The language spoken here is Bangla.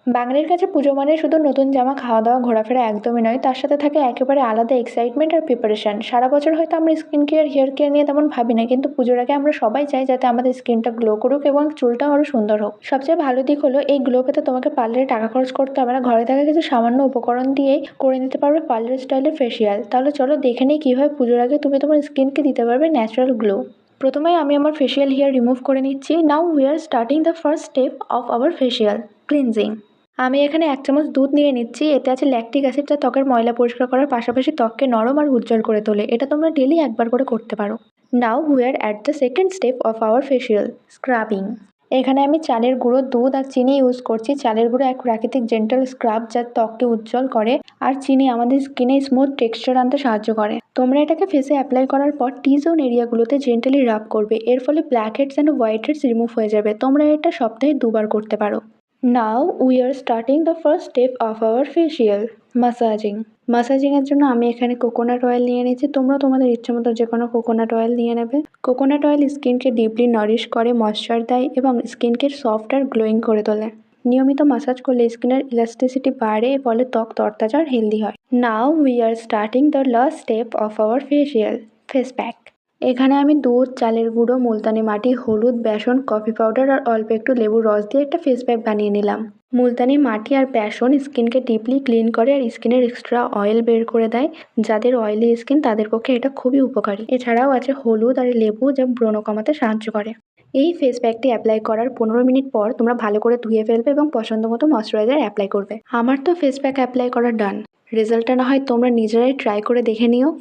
বাঙালির কাছে পুজো মানে শুধু নতুন জামা, খাওয়া-দাওয়া, ঘোরাফেরা একদমই নয়। তার সাথে থাকে একেবারে আলাদা এক্সাইটমেন্ট আর প্রিপারেশন। সারা বছর হয়তো আমরা স্কিন কেয়ার, হেয়ার কেয়ার নিয়ে তেমন ভাবি না। কিন্তু পুজোর আগে আমরা সবাই চাই যাতে আমাদের স্কিনটা গ্লো করুক এবং চুলটাও আরো সুন্দর হোক। সবচেয়ে ভালো দিক হলো এই গ্লো পেতে তোমাকে পার্লারে টাকা খরচ করতে হবে না। ঘরে থাকা কিছু সামান্য উপকরণ দিয়েই করে নিতে পারবে পার্লার স্টাইলের ফেসিয়াল। তাহলে চলো দেখে নিই কিভাবে পুজোর আগে তুমি তোমার স্কিনকে দিতে পারবে ন্যাচারাল গ্লো। প্রথমেই আমি আমার ফেসিয়াল হেয়ার রিমুভ করে নিচ্ছি। নাও we are starting the first step of our facial cleansing. আমি এখানে ১ চামচ দুধ নিয়ে নিচ্ছি। এতে আছে ল্যাকটিক অ্যাসিড, যা ত্বকের ময়লা পরিষ্কার করার পাশাপাশি ত্বককে নরম আর উজ্জ্বল করে তোলে। এটা তোমরা ডেইলি একবার করে করতে পারো। Now we R at the second step of our facial scrubbing. এখানে আমি চালের গুঁড়ো, দুধ আর চিনি ইউজ করছি। চালের গুঁড়ো এক প্রাকৃতিক জেন্টাল স্ক্রাব যা ত্বককে উজ্জ্বল করে, আর চিনি আমাদের স্কিনে স্মুথ টেক্সচার আনতে সাহায্য করে। তোমরা এটাকে ফেসে অ্যাপ্লাই করার পর টি জোন এরিয়াগুলোতে জেন্টালি রাব করবে। এর ফলে blackheads and whiteheads remove হয়ে যাবে। তোমরা এটা সপ্তাহে ২ বার করতে পারো। Now we are starting the first step of our facial massaging. মাসাজিংয়ের জন্য আমি এখানে কোকোনাট অয়েল নিয়ে নিয়েছি। তোমরা তোমাদের ইচ্ছে মতো যে কোনো কোকোনাট অয়েল নিয়ে নেবে। কোকোনাট অয়েল স্কিনকে ডিপলি নারিশ করে, ময়েশ্চার দেয় এবং স্কিনকে সফট আর গ্লোয়িং করে তোলে। নিয়মিত মাসাজ করলে স্কিনের ইলাস্টিসিটি বাড়ে, ফলে ত্বক তরতাজা আর হেলদি হয়। নাও we are starting the last step of our facial face pack. এখানে আমি দুধ, চালের গুঁড়ো, মুলতানি মাটি, হলুদ, বেসন, কফি পাউডার আর অল্প একটু লেবুর রস দিয়ে একটা ফেস প্যাক বানিয়ে নিলাম। মুলতানি মাটি আর বেসন স্কিনকে ডিপলি ক্লিন করে আর স্কিনের এক্সট্রা অয়েল বের করে দেয়। যাদের অয়েলি স্কিন তাদের পক্ষে এটা খুবই উপকারী। এছাড়াও আছে হলুদ আর লেবু, যা ব্রণ কমাতে সাহায্য করে। এই ফেস প্যাকটি অ্যাপ্লাই করার ১৫ মিনিট পর তোমরা ভালো করে ধুয়ে ফেলবে এবং পছন্দ মতো ময়শ্চারাইজার অ্যাপ্লাই করবে। আমার তো ফেস প্যাক অ্যাপ্লাই করা ডান। রেজাল্টটা না হয় তোমরা নিজেরাই ট্রাই করে দেখে নিও।